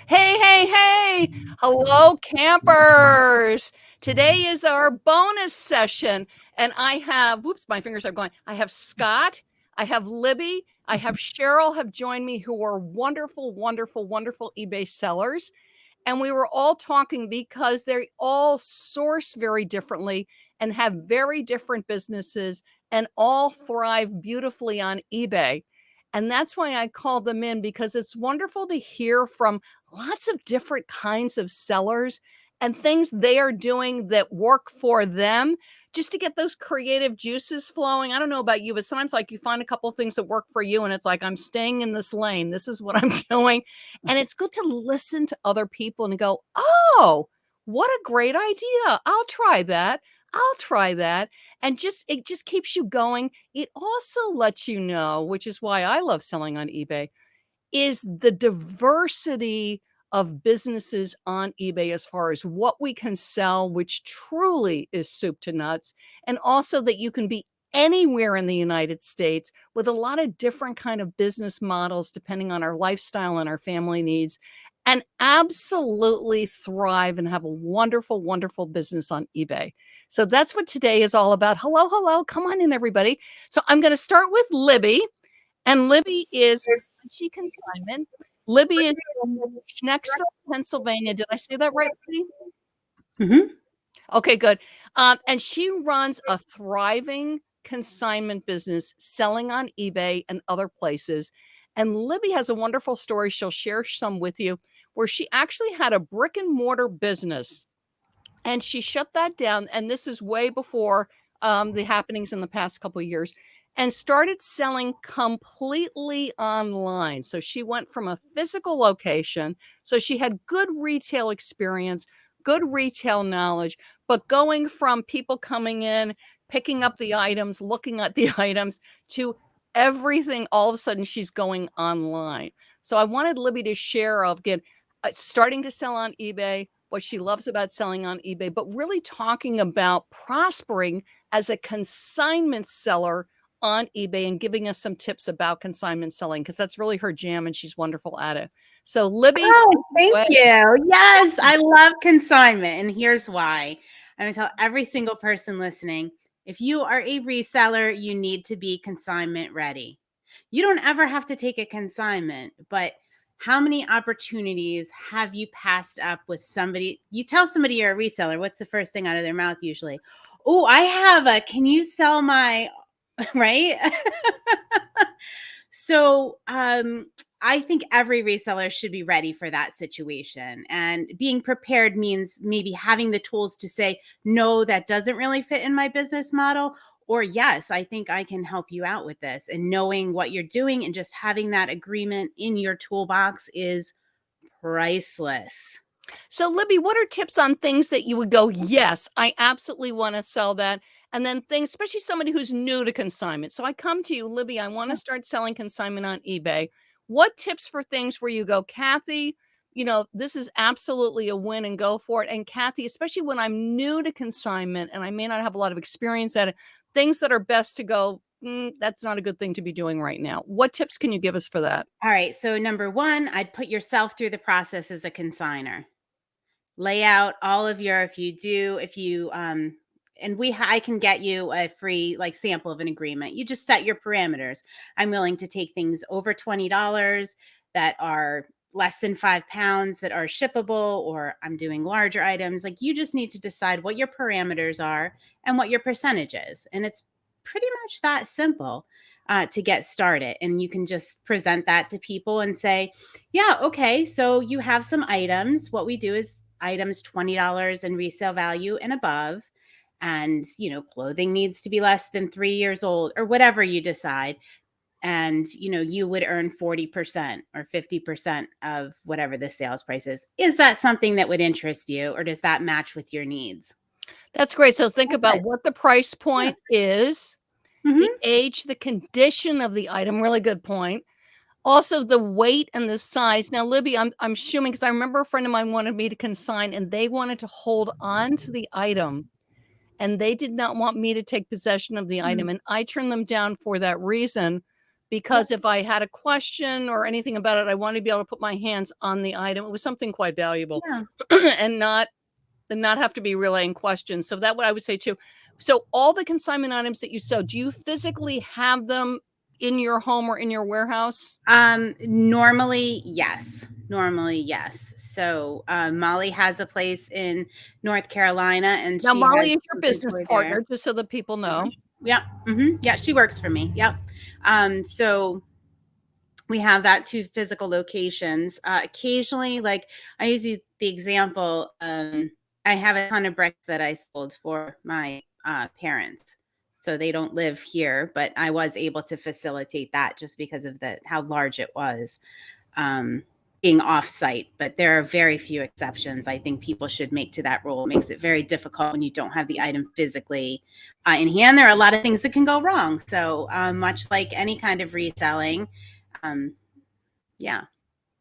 Hey, hey, hey! Hello, campers! Today is our bonus session, and I have, whoops, my fingers are going. I have Scott, I have Libby, I have Cheryl have joined me, who are wonderful, wonderful, wonderful eBay sellers. And we were all talking because they all source very differently and have very different businesses and all thrive beautifully on eBay. And that's why I called them in, because it's wonderful to hear from lots of different kinds of sellers and things they are doing that work for them, just to get those creative juices flowing. I don't know about you, but sometimes like you find a couple of things that work for you and it's like, I'm staying in this lane. This is what I'm doing. And it's good to listen to other people and go, oh, what a great idea. I'll try that. I'll try that. And it just keeps you going. It also lets you know, which is why I love selling on eBay, is the diversity of businesses on eBay as far as what we can sell, which truly is soup to nuts, and also that you can be anywhere in the United States with a lot of different kind of business models depending on our lifestyle and our family needs, and absolutely thrive and have a wonderful, wonderful business on eBay. So that's what today is all about. Hello, hello. Come on in, everybody. So I'm going to start with Libby. And Libby is she Consignment. Libby is next to Pennsylvania. Did I say that right, Libby? Mhm. Okay, good. And she runs a thriving consignment business selling on eBay and other places. And Libby has a wonderful story. She'll share some with you, where she actually had a brick and mortar business and she shut that down. And this is way before the happenings in the past couple of years, and started selling completely online. So she went from a physical location. So she had good retail experience, good retail knowledge, but going from people coming in, picking up the items, looking at the items, to everything, all of a sudden she's going online. So I wanted Libby to share of, again, starting to sell on eBay, what she loves about selling on eBay, but really talking about prospering as a consignment seller on eBay and giving us some tips about consignment selling, because that's really her jam and she's wonderful at it. So Libby, Oh, thank you. Yes, I love consignment, and here's why. I'm going to tell every single person listening, if you are a reseller, you need to be consignment ready. You don't ever have to take a consignment, but how many opportunities have you passed up with somebody? You tell somebody you're a reseller, what's the first thing out of their mouth usually? Oh, I have a, can you sell my, right? So, I think every reseller should be ready for that situation. And being prepared means maybe having the tools to say, no, that doesn't really fit in my business model. Or, yes, I think I can help you out with this. And knowing what you're doing and just having that agreement in your toolbox is priceless. So, Libby, what are tips on things that you would go, yes, I absolutely want to sell that? And then things, especially somebody who's new to consignment. So I come to you, Libby, I want to start selling consignment on eBay. What tips for things where you go, Kathy, this is absolutely a win and go for it. And Kathy, especially when I'm new to consignment and I may not have a lot of experience at it, things that are best to go, that's not a good thing to be doing right now. What tips can you give us for that? All right. So, number one, I'd put yourself through the process as a consigner. Lay out all of your, I can get you a free like sample of an agreement. You just set your parameters. I'm willing to take things over $20 that are less than 5 pounds that are shippable, or I'm doing larger items. Like, you just need to decide what your parameters are and what your percentage is. And it's pretty much that simple to get started. And you can just present that to people and say, yeah, okay, so you have some items. What we do is items $20 in resale value and above, and clothing needs to be less than 3 years old, or whatever you decide, and you would earn 40% or 50% of whatever the sales price is that something that would interest you, or does that match with your needs? That's great. So think about That's what the price it. Yeah. point is, the Mhm. age, the condition of the item, really good point. Also the weight and the size. Now, Libby, I'm assuming, because I remember a friend of mine wanted me to consign and they wanted to hold on to the item and they did not want me to take possession of the item. Mm. And I turned them down for that reason, because if I had a question or anything about it, I wanted to be able to put my hands on the item. It was something quite valuable Yeah. and not have to be relaying questions. So that what I would say too. So all the consignment items that you sell, do you physically have them in your home or in your warehouse? Normally, yes. Normally, yes. So, Molly has a place in North Carolina, and Now, she has Molly is your business inventory there. partner, just so that people know. Yeah. Yeah, she works for me. Yep. So we have that 2 physical locations. Occasionally, like I use the example, I have a ton of bricks that I sold for my parents. So they don't live here, but I was able to facilitate that just because of how large it was, being off-site. But there are very few exceptions I think people should make to that rule. It makes it very difficult when you don't have the item physically in hand. There are a lot of things that can go wrong. So much like any kind of reselling, yeah.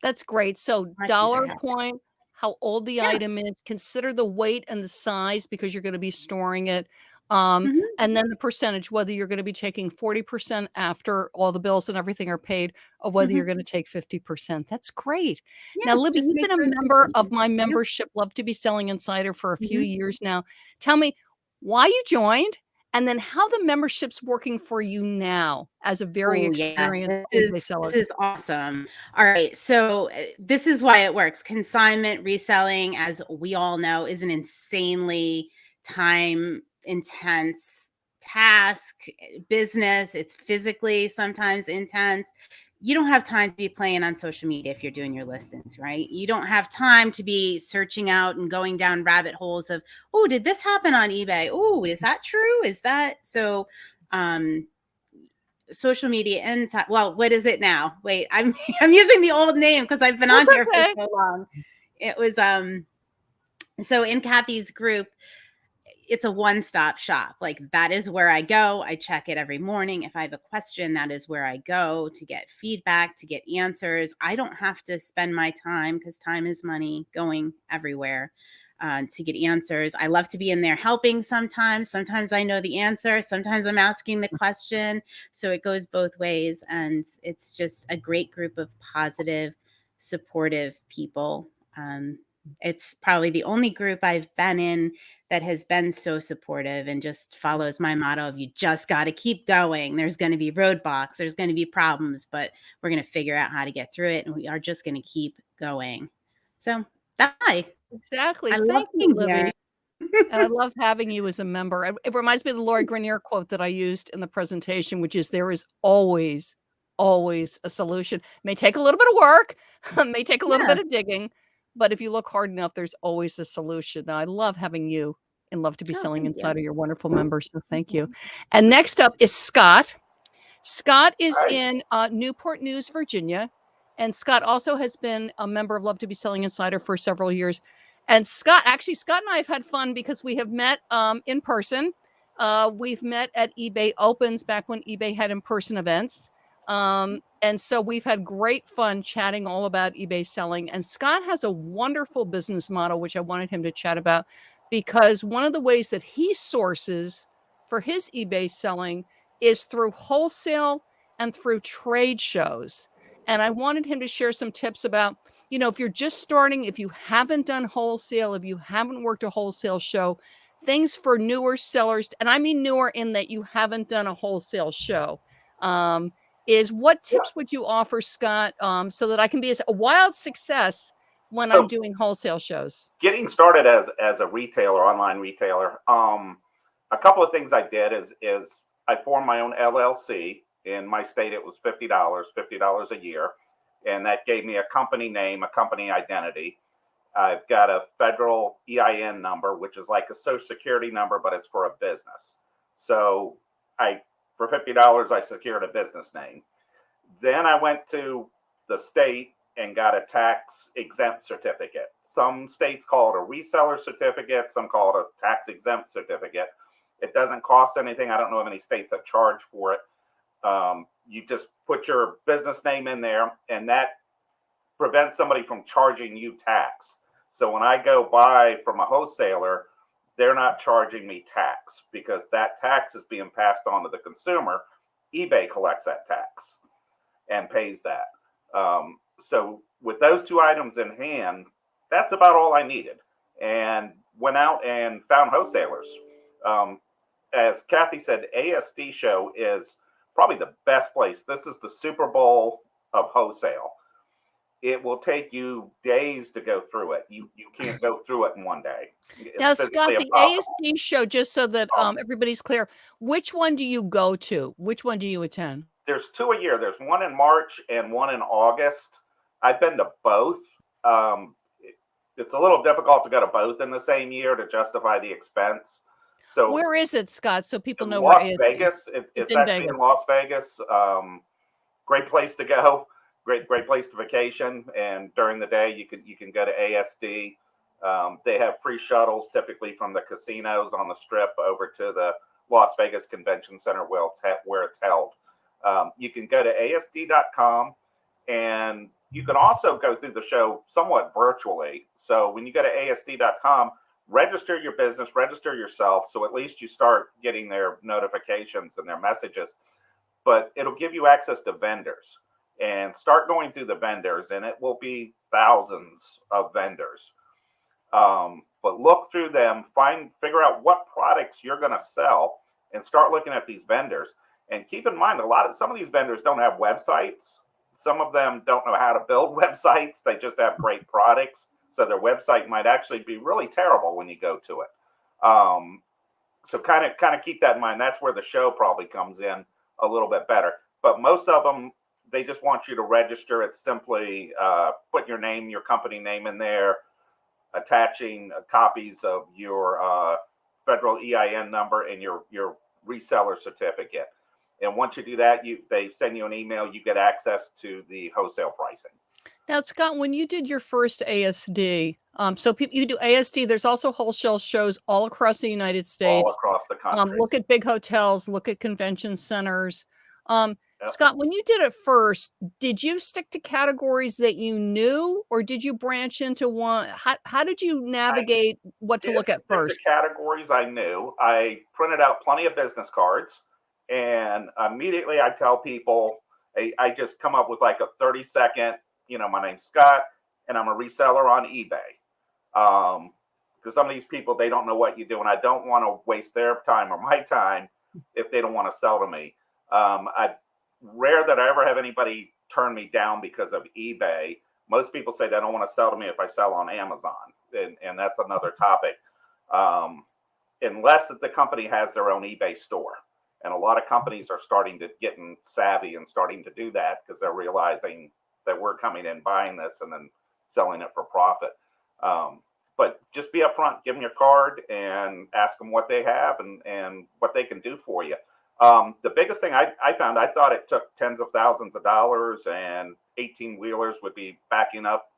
That's great. So Much easier dollar to have. point, how old the Yeah. item is, consider the weight and the size because you're gonna be storing it. Mhm. And then the percentage, whether you're gonna be taking 40% after all the bills and everything are paid, or whether you're Mhm. gonna take 50%. That's great. Now, Yeah, Libby, just you've make been a those member of decisions. my Yeah. membership, Love to Be Selling Insider, for a few Mhm. years now. Tell me why you joined, and then how the membership's working for you now as a very Oh, yeah. experienced eBay This seller. is awesome. All right, so, this is why it works. Consignment reselling, as we all know, is an insanely time intense task, business. It's physically sometimes intense. You don't have time to be playing on social media if you're doing your listings, right? You don't have time to be searching out and going down rabbit holes of, "Oh, did this happen on eBay? Oh, is that true? Is that" so, um social media inside, well, what is it now? Wait, I'm I'm using the old name because I've been That's on here for okay. so long. It was so in Kathy's group, it's a one-stop shop. Like that is where I go. I check it every morning. If I have a question, that is where I go to get feedback, to get answers. I don't have to spend my time, because time is money, going everywhere to get answers. I love to be in there helping sometimes. Sometimes I know the answer. Sometimes I'm asking the question. So it goes both ways. And it's just a great group of positive, supportive people. It's probably the only group I've been in that has been so supportive and just follows my motto of, you just got to keep going. There's going to be roadblocks, there's going to be problems, but we're going to figure out how to get through it. And we are just going to keep going. So that's why Exactly. I love Thank you, being here. Libby. And I love having you as a member. It reminds me of the Lori Grenier quote that I used in the presentation, which is there is always, always a solution. May take a little bit of work, may take a little Yeah. bit of digging, but if you look hard enough, there's always a solution. Now, I love having you and Love to Be Oh, Selling thank you. Inside of your wonderful members. So thank you. And next up is Scott. Scott is Hi. in Newport News, Virginia. And Scott also has been a member of Love to Be Selling Insider for several years. And Scott and I have had fun because we have met in person. We've met at eBay Opens back when eBay had in-person events. And so we've had great fun chatting all about eBay selling. And Scott has a wonderful business model, which I wanted him to chat about, because one of the ways that he sources for his eBay selling is through wholesale and through trade shows. And I wanted him to share some tips about, if you're just starting, if you haven't done wholesale, if you haven't worked a wholesale show, things for newer sellers, and I mean newer in that you haven't done a wholesale show, is what Yeah. tips would you offer, Scott, so that I can be a wild success when I'm So doing wholesale shows? getting started as a retailer, online retailer, a couple of things I did is I formed my own LLC. In my state, it was $50 a year, and that gave me a company name, a company identity. I've got a federal EIN number, which is like a social security number, but it's for a business. So for $50, I secured a business name. Then I went to the state and got a tax exempt certificate. Some states call it a reseller certificate, some call it a tax exempt certificate. It doesn't cost anything. I don't know of any states that charge for it. You just put your business name in there, and that prevents somebody from charging you tax. So when I go buy from a wholesaler, they're not charging me tax because that tax is being passed on to the consumer. eBay collects that tax. and pays that. So with those two items in hand, that's about all I needed, and went out and found wholesalers. As Kathy said, ASD show is probably the best place. This is the Super Bowl of wholesale. It will take you days to go through it. You can't go through it in one day. It's Now, physically Scott, the impossible. ASD show, just so that everybody's clear, which one do you go to? Which one do you attend? There's two a year. There's one in March and one in August. I've been to both. It's a little difficult to go to both in the same year to justify the expense. So where is it, Scott? So people know Las where Vegas. It's in actually Vegas. in Las Vegas. Great place to go. Great place to vacation. And during the day, you can go to ASD. They have free shuttles typically from the casinos on the strip over to the Las Vegas Convention Center where it's held. You can go to ASD.com, and you can also go through the show somewhat virtually. So when you go to ASD.com, register your business, register yourself, so at least you start getting their notifications and their messages. But it'll give you access to vendors, and start going through the vendors, and it will be thousands of vendors. But look through them, figure out what products you're going to sell, and start looking at these vendors. And keep in mind, some of these vendors don't have websites. Some of them don't know how to build websites. They just have great products. So their website might actually be really terrible when you go to it. So kind of keep that in mind. That's where the show probably comes in a little bit better. But most of them, they just want you to register. It's simply put your name, your company name in there, attaching copies of your federal EIN number and your reseller certificate. And once you do that, they send you an email. You get access to the wholesale pricing. Now, Scott, when you did your first ASD, so you do ASD, there's also wholesale shows all across the United States. All across the country. Look at big hotels, look at convention centers. Yep. Scott, when you did it first, did you stick to categories that you knew, or did you branch into one? How did you navigate what to look at first? The categories I knew. I printed out plenty of business cards, and immediately I tell people, I just come up with like a 30-second, my name's Scott, and I'm a reseller on eBay. Because some of these people, they don't know what you do, and I don't want to waste their time or my time if they don't want to sell to me. Rare that I ever have anybody turn me down because of eBay. Most people say they don't want to sell to me if I sell on Amazon, and that's another topic. Unless the company has their own eBay store. And a lot of companies are starting to getting savvy and starting to do that because they're realizing that we're coming in, buying this, and then selling it for profit. But just be upfront, give them your card, and ask them what they have and what they can do for you. The biggest thing I found, I thought it took tens of thousands of dollars and 18-wheelers would be backing up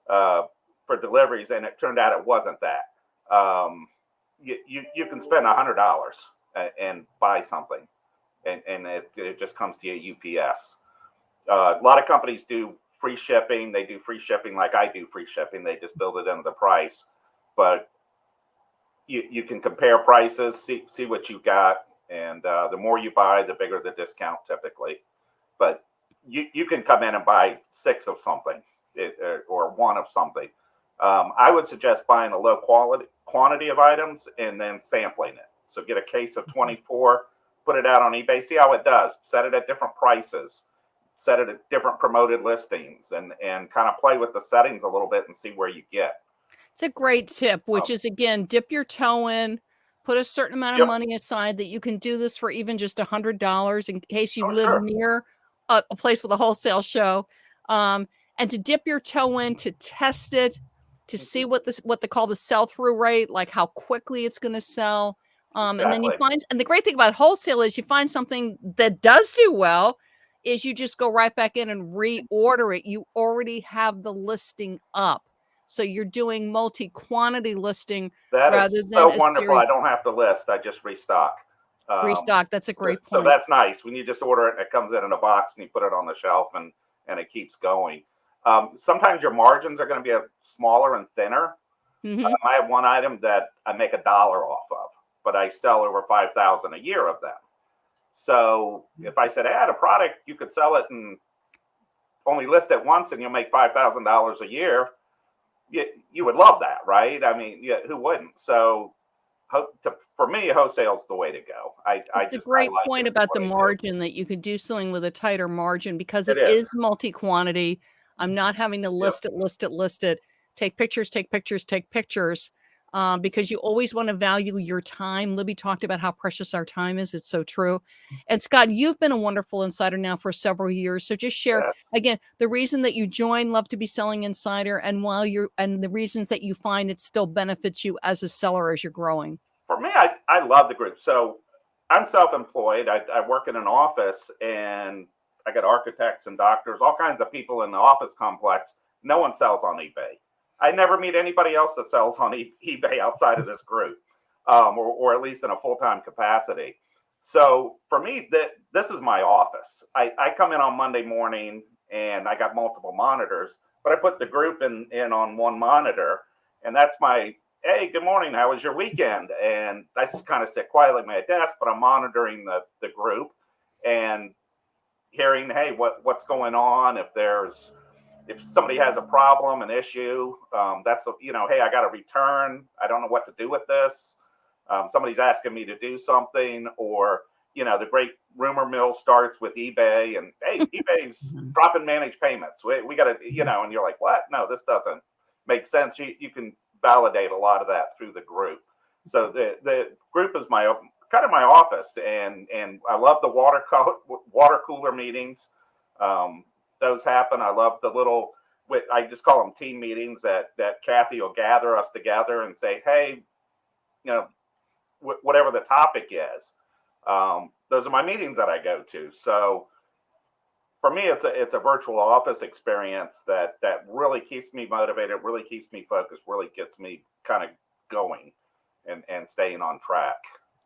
for deliveries, and it turned out it wasn't that. You can spend $100 and buy something, and it just comes to you UPS. A lot of companies do free shipping. They do free shipping like I do free shipping. They just build it into the price. But you can compare prices, see what you got, and the more you buy, the bigger the discount typically. But you can come in and buy 6 of something or 1 of something. I would suggest buying a low quantity of items and then sampling it. So get a case of 24, put it out on eBay, see how it does. Set it at different prices, set it at different promoted listings, and kind of play with the settings a little bit and see where you get. It's a great tip, which is, again, dip your toe in, put a certain amount of money aside that you can do this for even just $100 in case you live near a place with a wholesale show. And to dip your toe in, to test it, to see what they call the sell-through rate, like how quickly it's going to sell. And then you find, and the great thing about wholesale is you find something that does do well, is you just go right back in and reorder it. You already have the listing up. So you're doing multi-quantity listing rather than so wonderful. I don't have to list. I just restock. Restock. That's a great point. So that's nice. When you just order it and it comes in a box and you put it on the shelf and it keeps going. Sometimes your margins are going to be smaller and thinner. I have one item that I make $1 off of, but I sell over 5,000 a year of them. So if I said, I had a product, you could sell it in only list it once and you'll make $5,000 a year, you would love that, right? I mean, yeah, who wouldn't? So for me, wholesale's the way to go. I It's a just, great I like point it. It's about what the I do. margin, that you could do something with a tighter margin because It it is. is multi-quantity. I'm not having to Yep. list it, take pictures, because you always want to value your time. Libby talked about how precious our time is. It's so true. And Scott, you've been a wonderful insider now for several years. So just share Yes. again the reason that you joined Love to Be Selling Insider, and the reasons that you find it still benefits you as a seller as you're growing. For me, I love the group. So I'm self-employed. I work in an office, and I got architects and doctors, all kinds of people in the office complex. No one sells on eBay. I never meet anybody else that sells on eBay outside of this group, or at least in a full-time capacity. So for me, this is my office. I come in on Monday morning, and I got multiple monitors, but I put the group in on one monitor, and that's my, hey, good morning, how was your weekend? And I just kind of sit quietly at my desk, but I'm monitoring the group and hearing, hey, what's going on? If somebody has a problem, an issue, hey, I got a return, I don't know what to do with this. Somebody's asking me to do something, or the great rumor mill starts with eBay, and hey, eBay's dropping managed payments. We got to, and you're like, what? No, this doesn't make sense. You can validate a lot of that through the group. So the group is my kind of my office, and I love the water cooler meetings. Those happen. I love the little, I just call them team meetings that Kathy will gather us together and say, hey, whatever the topic is. Those are my meetings that I go to. So for me, it's a virtual office experience that really keeps me motivated, really keeps me focused, really gets me kind of going and staying on track.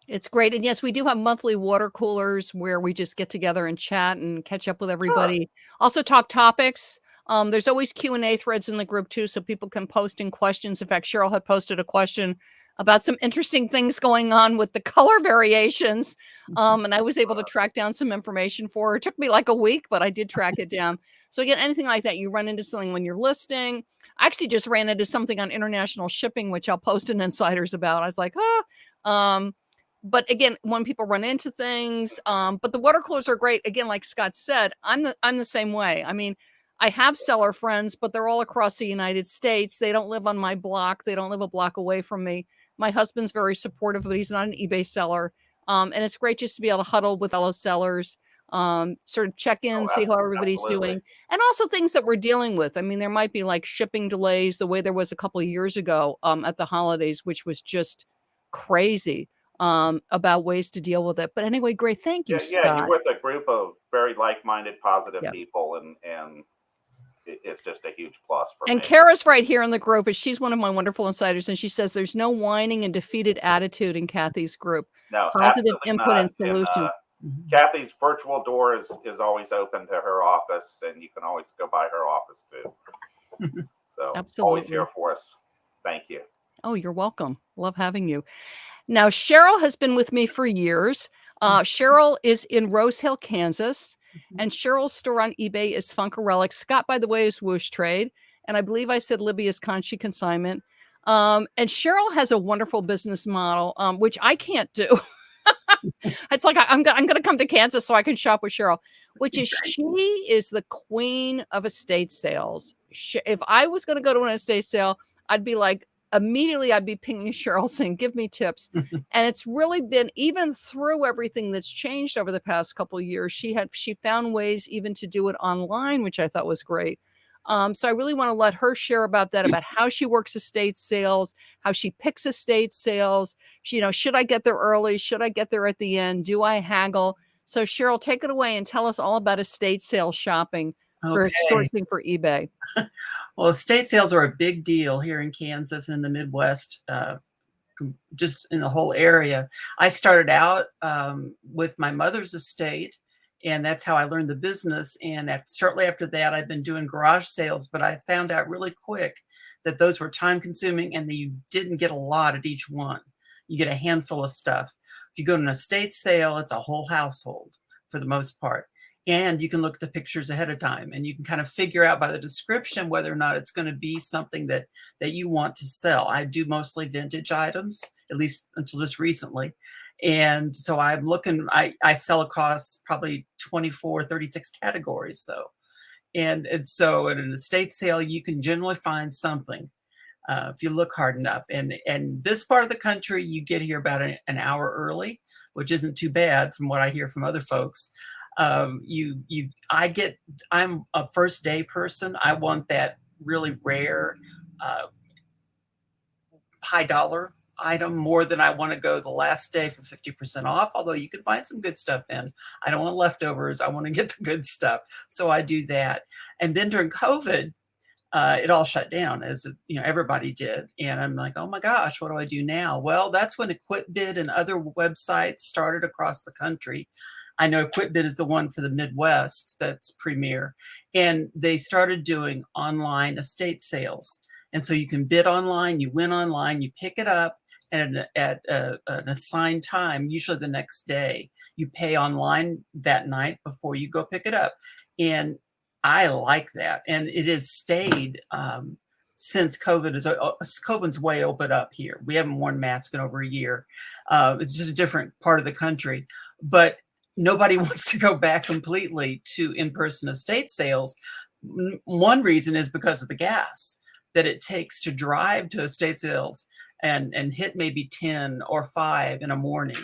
It's great. And yes, we do have monthly water coolers where we just get together and chat and catch up with Sure. everybody. Also talk topics. There's always Q&A threads in the group too, so people can post in questions. In fact, Cheryl had posted a question about some interesting things going on with the color variations. And I was able to track down some information for her. It took me like a week, but I did track it down. So again, anything like that, you run into something when you're listing. I actually just ran into something on international shipping, which I'll post in Insiders about. I was like, but again, when people run into things, but the water coolers are great. Again, like Scott said, I'm the same way. I mean, I have seller friends, but they're all across the United States. They don't live on my block. They don't live a block away from me. My husband's very supportive, but he's not an eBay seller. And it's great just to be able to huddle with fellow sellers, sort of check in, see how everybody's doing, and also things that we're dealing with. I mean, there might be like shipping delays the way there was a couple of years ago at the holidays, which was just crazy. About ways to deal with it. But anyway, great. Thank you, Yeah, Scott. you're with a group of very like-minded, positive Yeah. people, and it's just a huge plus for And me. Kara's right here in the group, and she's one of my wonderful insiders, and she says there's no whining and defeated attitude in Kathy's group. No, Positive absolutely input not. and solution. Kathy's virtual door is always open to her office, and you can always go by her office too. So Absolutely. always here for us. Thank you. Oh, you're welcome. Love having you. Now, Cheryl has been with me for years. Cheryl is in Rose Hill, Kansas, and Cheryl's store on eBay is Funkarelic. Scott, by the way, is Whoosh Trade, and I believe I said Libby is Consignment. And Cheryl has a wonderful business model, which I can't do. It's like I'm going to come to Kansas so I can shop with Cheryl, which is she is the queen of estate sales. If I was going to go to an estate sale, I'd be like, immediately I'd be pinging Cheryl saying, give me tips. And it's really been, even through everything that's changed over the past couple of years, she found ways even to do it online, which I thought was great. So I really want to let her share about that, about how she works estate sales, how she picks estate sales. Should I get there early? Should I get there at the end? Do I haggle? So Cheryl, take it away and tell us all about estate sale shopping for sourcing for eBay. Well, estate sales are a big deal here in Kansas and in the Midwest, just in the whole area. I started out with my mother's estate, and that's how I learned the business. And shortly after that, I've been doing garage sales, but I found out really quick that those were time consuming and that you didn't get a lot at each one. You get a handful of stuff. If you go to an estate sale, it's a whole household for the most part. And you can look at the pictures ahead of time, and you can kind of figure out by the description whether or not it's going to be something that you want to sell. I do mostly vintage items, at least until just recently. And so I'm looking, I sell across probably 24, 36 categories though. And so at an estate sale, you can generally find something if you look hard enough. And this part of the country, you get here about an hour early, which isn't too bad from what I hear from other folks. I'm a first day person. I want that really rare, high dollar item more than I want to go the last day for 50% off, although you can find some good stuff then. I don't want leftovers. I want to get the good stuff. So I do that. And then during COVID, it all shut down, as everybody did. And I'm like, oh my gosh, what do I do now? Well, that's when EquipBid and other websites started across the country. I know EquipBid is the one for the Midwest that's premier. And they started doing online estate sales. And so you can bid online, you win online, you pick it up, and at an assigned time, usually the next day, you pay online that night before you go pick it up. And I like that. And it has stayed since COVID's way opened up here. We haven't worn masks in over a year. It's just a different part of the country. But nobody wants to go back completely to in-person estate sales. One reason is because of the gas that it takes to drive to estate sales and hit maybe 10 or 5 in a morning.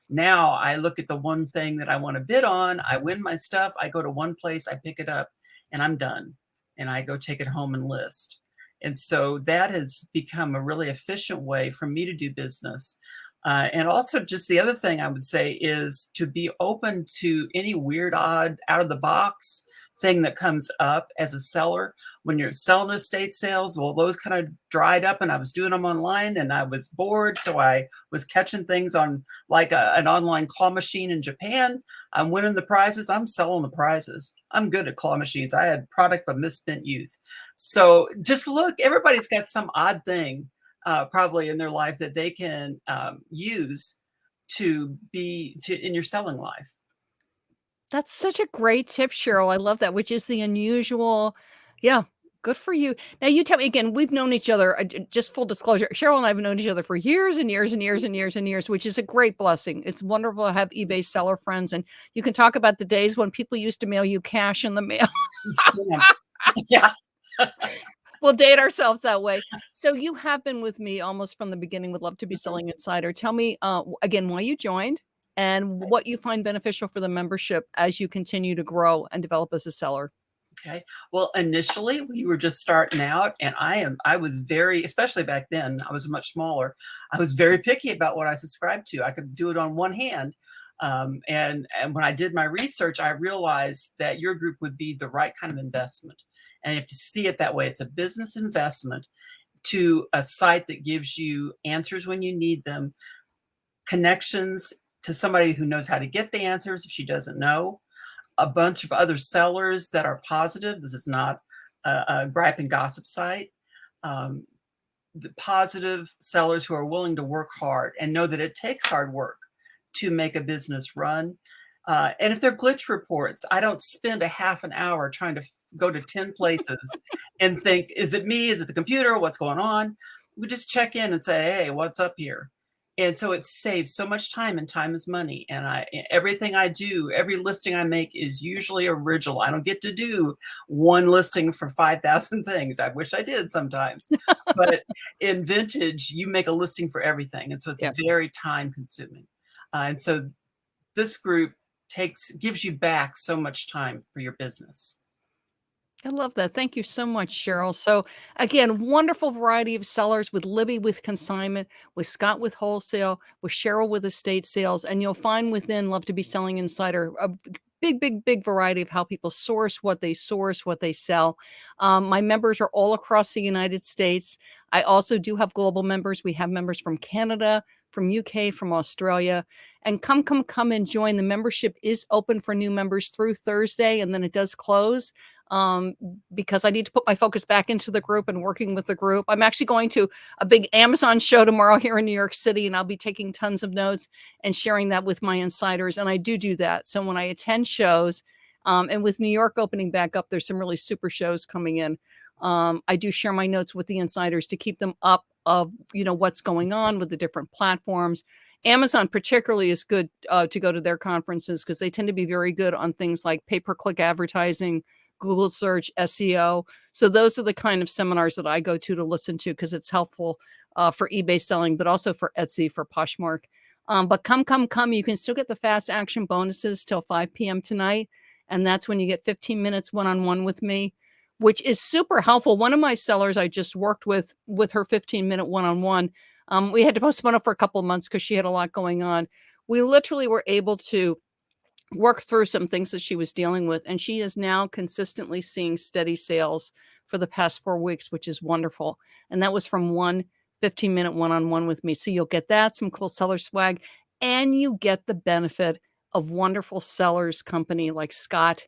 Now I look at the one thing that I want to bid on, I win my stuff, I go to one place, I pick it up, and I'm done. And I go take it home and list. And so that has become a really efficient way for me to do business. And also just the other thing I would say is to be open to any weird, odd, out of the box thing that comes up as a seller. When you're selling estate sales, well, those kind of dried up and I was doing them online and I was bored. So I was catching things on like an online claw machine in Japan. I'm winning the prizes. I'm selling the prizes. I'm good at claw machines. I had product of misspent youth. So just look, everybody's got some odd thing probably in their life that they can use in your selling life. That's such a great tip, Cheryl. I love that, which is the unusual. Yeah, good for you. Now you tell me again, we've known each other, just full disclosure, Cheryl and I have known each other for years and years and years and years and years, which is a great blessing. It's wonderful to have eBay seller friends, and you can talk about the days when people used to mail you cash in the mail. Yeah. We'll date ourselves that way. So you have been with me almost from the beginning with Love to Be Selling Insider. Tell me again why you joined and what you find beneficial for the membership as you continue to grow and develop as a seller. Okay. Well, initially we were just starting out, and I was very, especially back then, I was much smaller. I was very picky about what I subscribed to. I could do it on one hand. And when I did my research, I realized that your group would be the right kind of investment. And you have to see it that way. It's a business investment to a site that gives you answers when you need them, connections to somebody who knows how to get the answers if she doesn't know, a bunch of other sellers that are positive. This is not a gripe and gossip site. The positive sellers who are willing to work hard and know that it takes hard work to make a business run. And if they're glitch reports, I don't spend a half an hour trying to go to 10 places and think, is it me? Is it the computer? What's going on? We just check in and say, hey, what's up here? And so it saves so much time, and time is money. And everything I do, every listing I make is usually original. I don't get to do one listing for 5,000 things. I wish I did sometimes. But in vintage, you make a listing for everything. And so it's very time consuming. And so this group gives you back so much time for your business. I love that. Thank you so much, Cheryl. So again, wonderful variety of sellers with Libby with Consignment, with Scot with Wholesale, with Cheryl with Estate Sales. And you'll find within Love to Be Selling Insider a big variety of how people source, what they sell. My members are all across the United States. I also do have global members. We have members from Canada, from UK, from Australia. And come and join. The membership is open for new members through Thursday, and then it does close. Because I need to put my focus back into the group and working with the group. I'm actually going to a big Amazon show tomorrow here in New York City, and I'll be taking tons of notes and sharing that with my insiders. And I do that. So when I attend shows, And with New York opening back up, there's some really super shows coming in. I do share my notes with the insiders to keep them up of, what's going on with the different platforms. Amazon particularly is good to go to their conferences because they tend to be very good on things like pay-per-click advertising, Google search, SEO. So those are the kind of seminars that I go to listen to because it's helpful for eBay selling, but also for Etsy, for Poshmark. But come. You can still get the fast action bonuses till 5 p.m. tonight. And that's when you get 15 minutes one-on-one with me, which is super helpful. One of my sellers I just worked with her 15-minute one-on-one. We had to postpone it for a couple of months because she had a lot going on. We literally were able to work through some things that she was dealing with. And she is now consistently seeing steady sales for the past 4 weeks, which is wonderful. And that was from one 15-minute one-on-one with me. So you'll get that, some cool seller swag, and you get the benefit of wonderful sellers company like Scot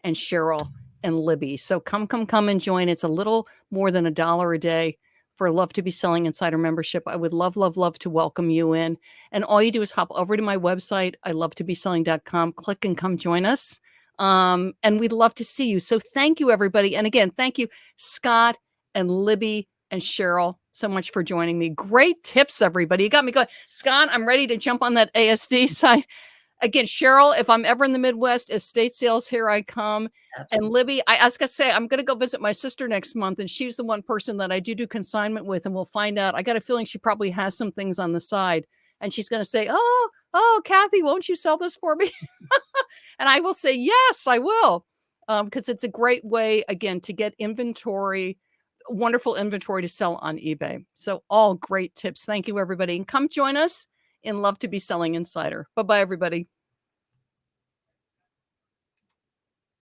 and Cheryl and Libby. So come and join. It's a little more than $1 a day for Love to Be Selling Insider membership. I would love to welcome you in. And all you do is hop over to my website, ilovetobeselling.com, click and come join us. And we'd love to see you. So thank you, everybody. And again, thank you, Scot and Libby and Cheryl, so much for joining me. Great tips, everybody. You got me going. Scot, I'm ready to jump on that ASD side. Again, Cheryl, if I'm ever in the Midwest, estate sales, here I come. Absolutely. And Libby, I was going to say, I'm going to go visit my sister next month, and she's the one person that I do consignment with, and we'll find out. I got a feeling she probably has some things on the side, and she's going to say, oh, Kathy, won't you sell this for me? And I will say, yes, I will, because it's a great way, again, to get inventory, wonderful inventory to sell on eBay. So all great tips. Thank you, everybody. And come join us in Love to Be Selling Insider. Bye-bye, everybody.